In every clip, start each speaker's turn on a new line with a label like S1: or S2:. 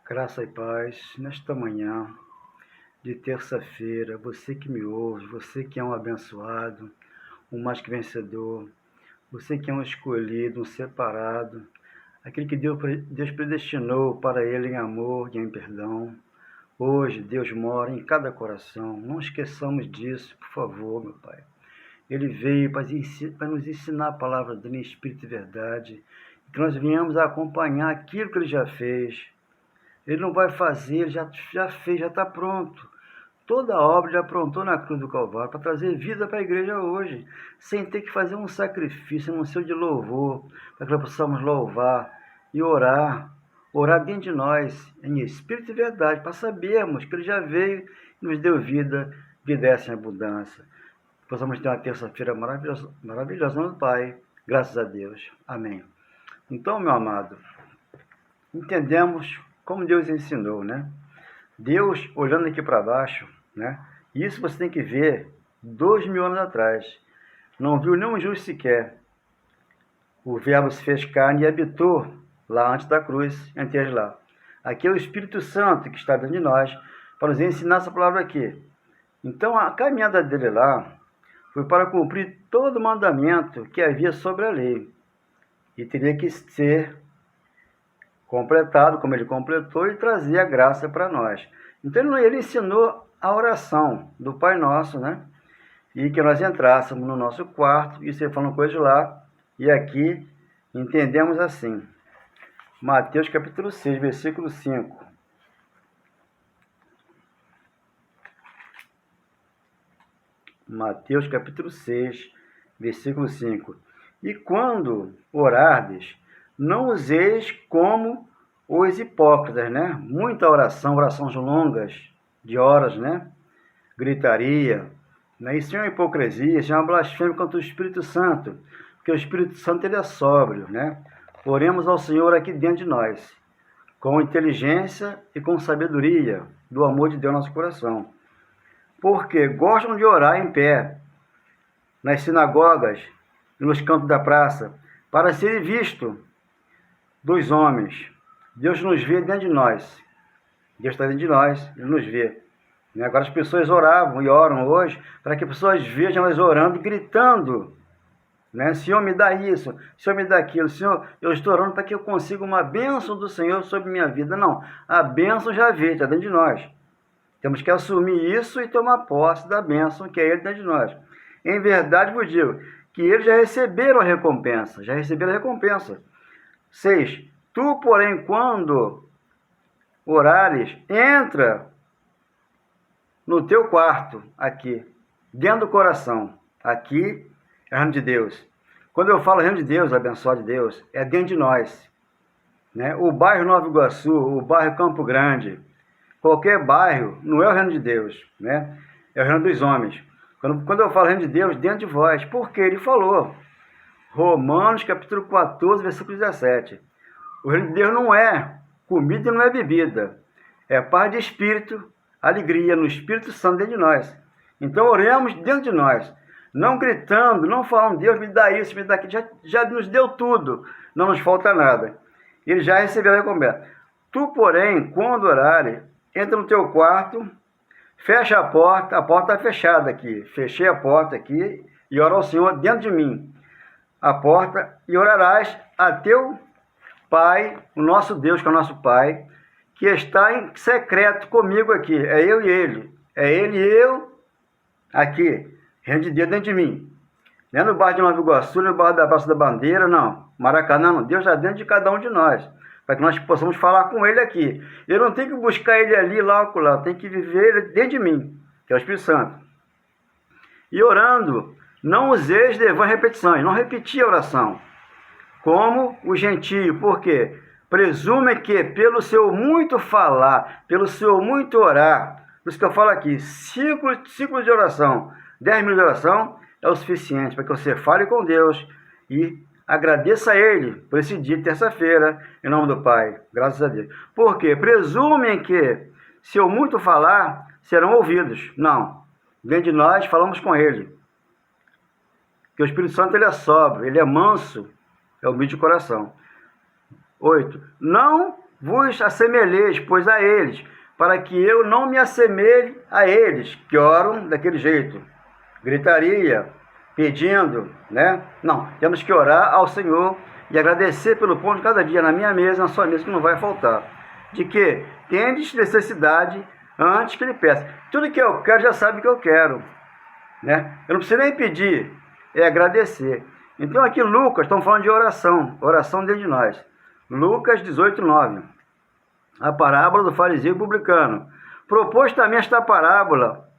S1: Graça e paz, nesta manhã de terça-feira, você que me ouve, você que é um abençoado, um mais que vencedor, você que é um escolhido, um separado, aquele que Deus predestinou para Ele em amor e em perdão. Hoje Deus mora em cada coração, não esqueçamos disso, por favor, meu Pai. Ele veio para nos ensinar a palavra dele em espírito e verdade, que nós venhamos a acompanhar aquilo que Ele já fez. Ele não vai fazer, ele já fez, já está pronto. Toda a obra ele aprontou na cruz do Calvário para trazer vida para a igreja hoje, sem ter que fazer um sacrifício, um seu de louvor, para que nós possamos louvar e orar dentro de nós, em espírito e verdade, para sabermos que Ele já veio e nos deu vida, vida essa em abundância. Possamos ter uma terça-feira maravilhosa no Pai, graças a Deus. Amém. Então, meu amado, entendemos como Deus ensinou, né? Deus, olhando aqui para baixo, né? Isso você tem que ver 2000 anos atrás. Não viu nenhum justo sequer. O Verbo se fez carne e habitou lá antes da cruz, antes lá. Aqui é o Espírito Santo que está dentro de nós para nos ensinar essa palavra aqui. Então, a caminhada dele lá foi para cumprir todo o mandamento que havia sobre a lei. E teria que ser completado, como ele completou, e trazer a graça para nós. Então ele ensinou a oração do Pai Nosso, né? E que nós entrássemos no nosso quarto, e você falando coisas lá, e aqui entendemos assim. Mateus capítulo 6, versículo 5. Mateus capítulo 6, versículo 5. E quando orardes, não useis como os hipócritas, né? Muita oração, orações longas, de horas, né? Gritaria, né? Isso é uma hipocrisia, isso é uma blasfêmia contra o Espírito Santo, porque o Espírito Santo ele é sóbrio, né? Oremos ao Senhor aqui dentro de nós, com inteligência e com sabedoria, do amor de Deus no nosso coração. Porque gostam de orar em pé, nas sinagogas, nos cantos da praça, para serem vistos dos homens. Deus nos vê dentro de nós. Deus está dentro de nós, Ele nos vê. Agora as pessoas oravam e oram hoje para que as pessoas vejam elas orando e gritando. Senhor, me dá isso, Senhor, me dá aquilo. Senhor, eu estou orando para que eu consiga uma bênção do Senhor sobre minha vida. Não, a bênção já veio, está dentro de nós. Temos que assumir isso e tomar posse da bênção que é Ele dentro de nós. Em verdade vos digo que eles já receberam a recompensa. 6. Tu, porém, quando orares, entra no teu quarto, aqui, dentro do coração. Aqui é o reino de Deus. Quando eu falo reino de Deus, abençoado de Deus, é dentro de nós. O bairro Nova Iguaçu, o bairro Campo Grande, qualquer bairro, não é o reino de Deus, é o reino dos homens. Quando eu falo reino de Deus, dentro de vós, porque Ele falou. Romanos capítulo 14, versículo 17. O reino de Deus não é comida e não é bebida. É paz de espírito, alegria no Espírito Santo dentro de nós. Então oremos dentro de nós. Não gritando, não falando, Deus me dá isso, me dá aquilo. Já nos deu tudo, não nos falta nada. Ele já recebeu a recompensa. Tu, porém, quando orares, entra no teu quarto, fecha a porta está fechada aqui. Fechei a porta aqui e ora ao Senhor dentro de mim. A porta e orarás a teu Pai, o nosso Deus, que é o nosso Pai, que está em secreto comigo aqui. É eu e Ele. É Ele e eu aqui. Reino de Deus dentro de mim. Não é no bairro de Nova Iguaçu, no bairro da Praça da Bandeira, não. Maracanã, não. Deus está dentro de cada um de nós. Para que nós possamos falar com Ele aqui. Eu não tenho que buscar Ele ali, lá, acolá. Eu tenho que viver Ele dentro de mim, que é o Espírito Santo. E orando, não useis de vãs repetições. Não repetir a oração. Como o gentio. Por quê? Presume que pelo seu muito falar, pelo seu muito orar, por isso que eu falo aqui, ciclo de oração, 10 minutos de oração é o suficiente para que você fale com Deus e agradeça a Ele por esse dia de terça-feira, em nome do Pai, graças a Deus. Por quê? Presumem que se eu muito falar, serão ouvidos. Não. Dentro de nós, falamos com Ele. Porque o Espírito Santo ele é sóbrio, ele é manso, é humilde de coração. 8. Não vos assemelheis, pois, a eles, para que eu não me assemelhe a eles, que oram daquele jeito. Gritaria, pedindo, né? Não, temos que orar ao Senhor e agradecer pelo pão de cada dia na minha mesa, na sua mesa, que não vai faltar. De que tendes necessidade antes que ele peça. Tudo que eu quero, já sabe que eu quero, né? Eu não preciso nem pedir, é agradecer. Então aqui Lucas, estamos falando de oração, oração dentro de nós. Lucas 18:9, a parábola do fariseu e publicano. Propôs também esta parábola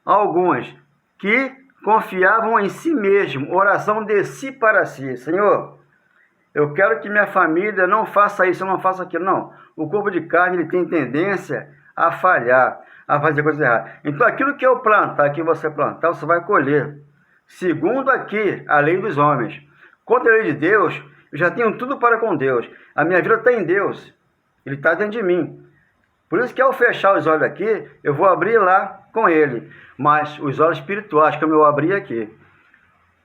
S1: a alguns que confiavam em si mesmo, oração de si para si. Senhor, eu quero que minha família não faça isso, não faça aquilo. Não, o corpo de carne ele tem tendência a falhar, a fazer coisas erradas. Então aquilo que eu plantar, que você plantar, você vai colher. Segundo aqui, a lei dos homens. Contra a lei de Deus, eu já tenho tudo para com Deus. A minha vida está em Deus. Ele está dentro de mim. Por isso que ao fechar os olhos aqui, eu vou abrir lá com Ele. Mas os olhos espirituais, como eu abri aqui,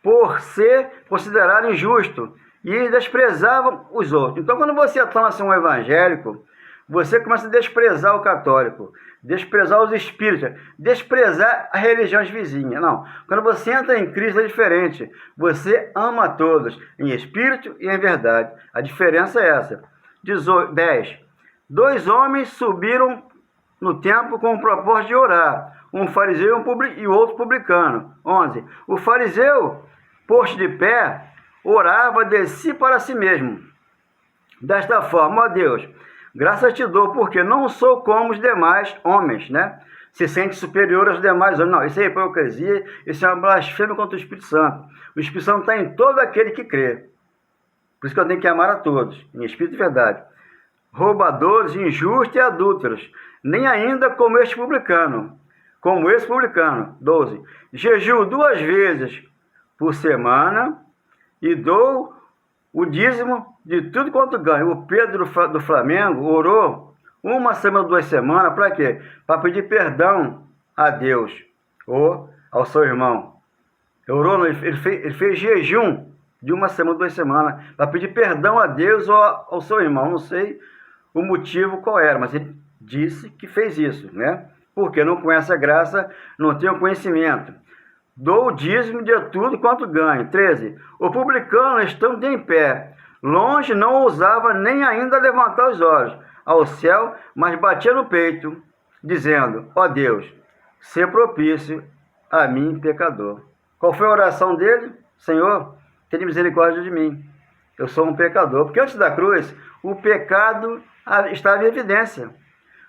S1: por ser considerado injusto, e desprezavam os outros. Então, quando você torna-se um evangélico, você começa a desprezar o católico, desprezar os espíritas, desprezar as religiões vizinhas. Não, quando você entra em Cristo é diferente. Você ama a todos, em espírito e em verdade. A diferença é essa. 10. 2 homens subiram no templo com o propósito de orar, um fariseu e o outro publicano. 11. O fariseu, posto de pé, orava de si para si mesmo. Desta forma, ó Deus, graças te dou, porque não sou como os demais homens, né? Se sente superior aos demais homens. Não, isso é hipocrisia, isso é uma blasfêmia contra o Espírito Santo. O Espírito Santo está em todo aquele que crê. Por isso que eu tenho que amar a todos, em espírito e verdade. Roubadores, injustos e adúlteros, nem ainda como este publicano. 12. Jejuo 2 vezes por semana e dou o dízimo de tudo quanto ganho. O Pedro do Flamengo orou 1 semana, 2 semanas, para quê? Para pedir perdão a Deus ou ao seu irmão. Ele fez jejum de 1 semana, 2 semanas, para pedir perdão a Deus ou ao seu irmão. Não sei o motivo qual era, mas ele disse que fez isso, né? Porque não conhece a graça, não tem o conhecimento. Dou o dízimo de tudo quanto ganho. 13. O publicano, estando em pé, longe, não ousava nem ainda levantar os olhos ao céu, mas batia no peito, dizendo, ó Deus, sê propício a mim, pecador. Qual foi a oração dele? Senhor, tenha misericórdia de mim. Eu sou um pecador. Porque antes da cruz, o pecado estava em evidência.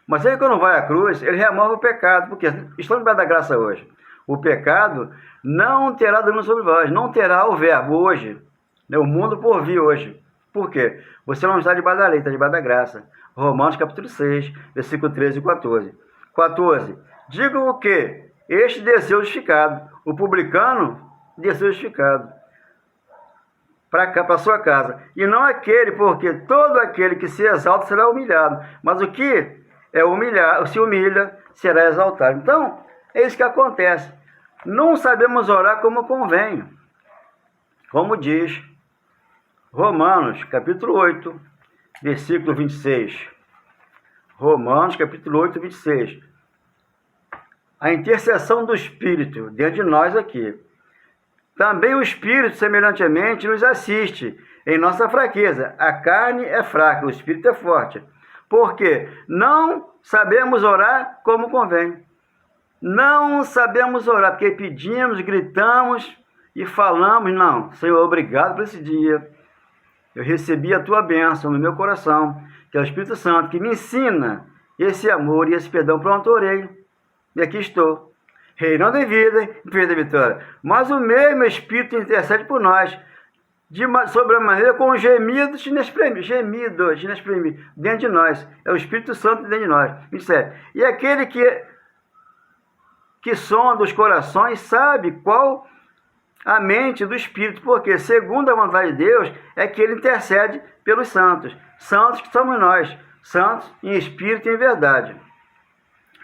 S1: Mas aí quando vai à cruz, ele remove o pecado. Porque estamos debaixo da graça hoje. O pecado não terá domínio sobre vós, não terá o verbo hoje, né? O mundo por vir hoje. Por quê? Você não está debaixo da lei, está debaixo da graça. Romanos capítulo 6, versículo 13 e 14. 14. Digo o que? Este desceu justificado. O publicano desceu justificado para sua casa. E não aquele, porque todo aquele que se exalta será humilhado. Mas o que é humilhar, se humilha, será exaltado. Então, é isso que acontece. Não sabemos orar como convém. Como diz Romanos, capítulo 8, versículo 26. Romanos, capítulo 8, 26. A intercessão do Espírito dentro de nós aqui. Também o Espírito, semelhantemente, nos assiste em nossa fraqueza. A carne é fraca, o Espírito é forte. Porque não sabemos orar como convém. Não sabemos orar, porque pedimos, gritamos e falamos. Não, Senhor, obrigado por esse dia. Eu recebi a tua bênção no meu coração, que é o Espírito Santo, que me ensina esse amor e esse perdão. Pronto, orei. E aqui estou, reinando em vida e vida e vitória. Mas o mesmo Espírito intercede por nós, sobremaneira com gemidos inexprimíveis, dentro de nós. É o Espírito Santo dentro de nós. 27. E aquele que sonda os corações sabe qual a mente do Espírito, porque segundo a vontade de Deus é que ele intercede pelos santos. Santos que somos nós, santos em espírito e em verdade.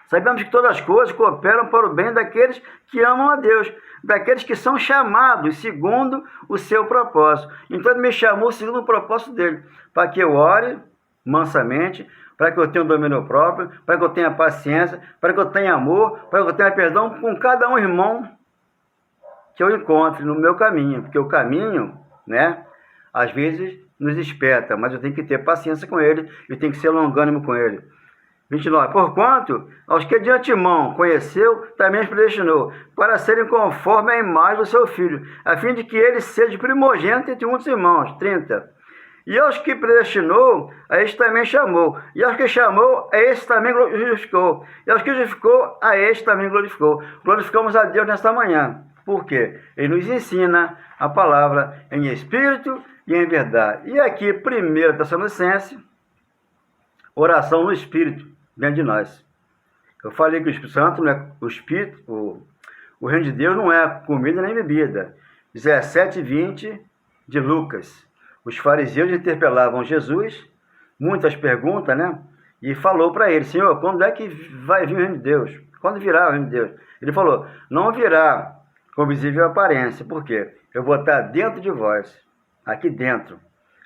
S1: Sabemos que todas as coisas cooperam para o bem daqueles que amam a Deus, daqueles que são chamados segundo o seu propósito. Então ele me chamou segundo o propósito dele, para que eu ore mansamente, para que eu tenha um domínio próprio, para que eu tenha paciência, para que eu tenha amor, para que eu tenha perdão com cada um irmão que eu encontre no meu caminho, porque o caminho, né, às vezes nos espeta, mas eu tenho que ter paciência com ele, eu tenho que ser longânimo com ele. 29. Porquanto, aos que de antemão conheceu, também os predestinou, para serem conforme a imagem do seu Filho, a fim de que ele seja primogênito entre muitos irmãos. 30. E aos que predestinou, a este também chamou. E aos que chamou, a este também glorificou. E aos que justificou, a este também glorificou. Glorificamos a Deus nesta manhã. Por quê? Ele nos ensina a palavra em espírito e em verdade. E aqui, 1 Tessalonicenses, oração no espírito dentro de nós. Eu falei que o Espírito Santo não é o espírito, o reino de Deus não é comida nem bebida. 17:20 de Lucas. Os fariseus interpelavam Jesus, muitas perguntas, né? E falou para ele: Senhor, quando é que vai vir o reino de Deus? Quando virá o reino de Deus? Ele falou: não virá com visível aparência. Por quê? Eu vou estar dentro de vós, aqui dentro.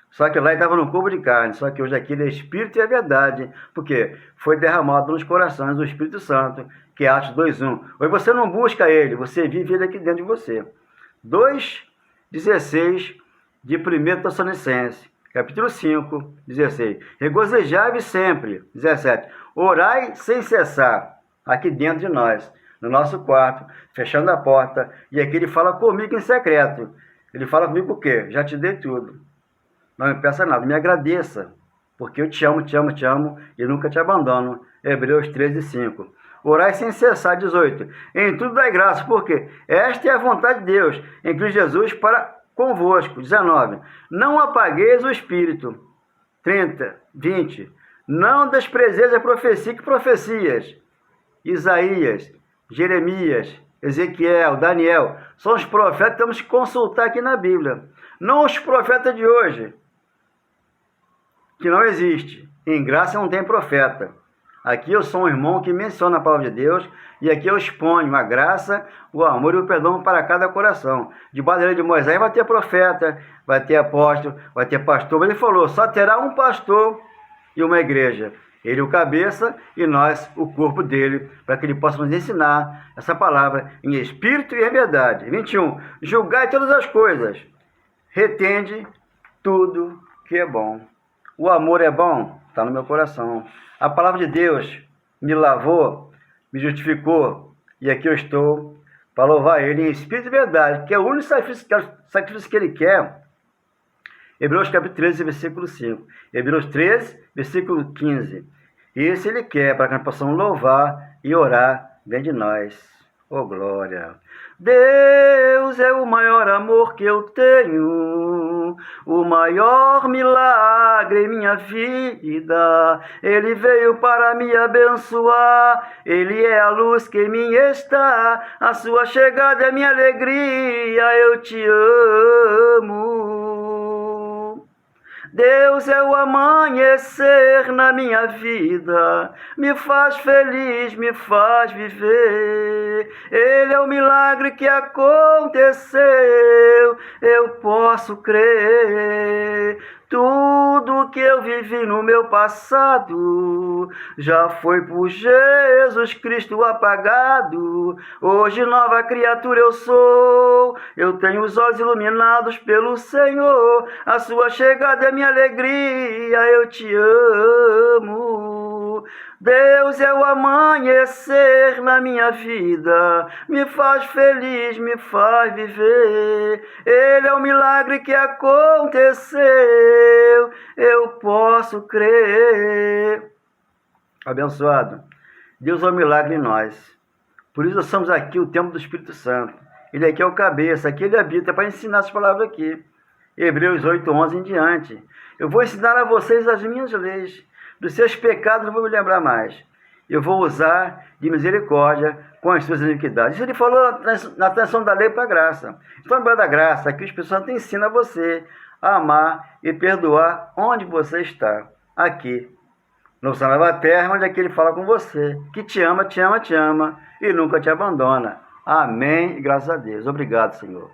S1: Só que lá ele estava no corpo de carne, só que hoje aqui ele é Espírito e é verdade, porque foi derramado nos corações do Espírito Santo, que é Atos 2:1. Hoje você não busca ele, você vive ele aqui dentro de você. 2:16 de 1 Tessalonicenses, capítulo 5, 16. Regozijai-vos sempre, 17. Orai sem cessar, aqui dentro de nós, no nosso quarto, fechando a porta, e aqui ele fala comigo em secreto. Ele fala comigo o quê? Já te dei tudo. Não me peça nada, me agradeça, porque eu te amo, te amo, te amo e nunca te abandono. Hebreus 13:5. Orai sem cessar, 18. Em tudo dai graça, porque esta é a vontade de Deus, em Cristo Jesus, para convosco. 19. Não apagueis o espírito. 30, 20. Não desprezeis a profecia, que profecias? Isaías, Jeremias, Ezequiel, Daniel, são os profetas que temos que consultar aqui na Bíblia. Não os profetas de hoje, que não existe. Em graça não tem profeta. Aqui eu sou um irmão que menciona a palavra de Deus, e aqui eu exponho a graça, o amor e o perdão para cada coração. Debaixo da lei de Moisés vai ter profeta, vai ter apóstolo, vai ter pastor, mas ele falou, só terá um pastor e uma igreja. Ele o cabeça e nós o corpo dele, para que ele possa nos ensinar essa palavra em espírito e em verdade. 21. Julgai todas as coisas, retende tudo que é bom. O amor é bom? Está no meu coração. A palavra de Deus me lavou, me justificou, e aqui eu estou para louvar Ele em espírito e verdade, que é o único sacrifício que Ele quer. Hebreus capítulo 13, versículo 5. Hebreus 13, versículo 15. Esse Ele quer para que nós possamos louvar e orar dentro de nós. Oh, glória! Deus é o maior amor que eu tenho, o maior milagre em minha vida. Ele veio para me abençoar, Ele é a luz que em mim está, a sua chegada é minha alegria, eu te amo. Deus é o amanhecer na minha vida, me faz feliz, me faz viver. Ele é o milagre que aconteceu, eu posso crer. Tudo que eu vivi no meu passado já foi por Jesus Cristo apagado. Hoje nova criatura eu sou, eu tenho os olhos iluminados pelo Senhor. A sua chegada é minha alegria, eu te amo. Deus é o amanhecer na minha vida, me faz feliz, me faz viver. Ele é o milagre que aconteceu, eu posso crer. Abençoado, Deus é um milagre em nós. Por isso nós somos aqui o templo do Espírito Santo. Ele aqui é o cabeça, aqui ele habita para ensinar as palavras aqui. Hebreus 8:11 em diante. Eu vou ensinar a vocês as minhas leis. Dos seus pecados não vou me lembrar mais. Eu vou usar de misericórdia com as suas iniquidades. Isso ele falou na transição da lei para a graça. Então, lembrando da graça, aqui o Espírito Santo ensina você a amar e perdoar onde você está. Aqui, no céu da terra, onde aqui ele fala com você, que te ama, te ama, te ama e nunca te abandona. Amém e graças a Deus. Obrigado, Senhor.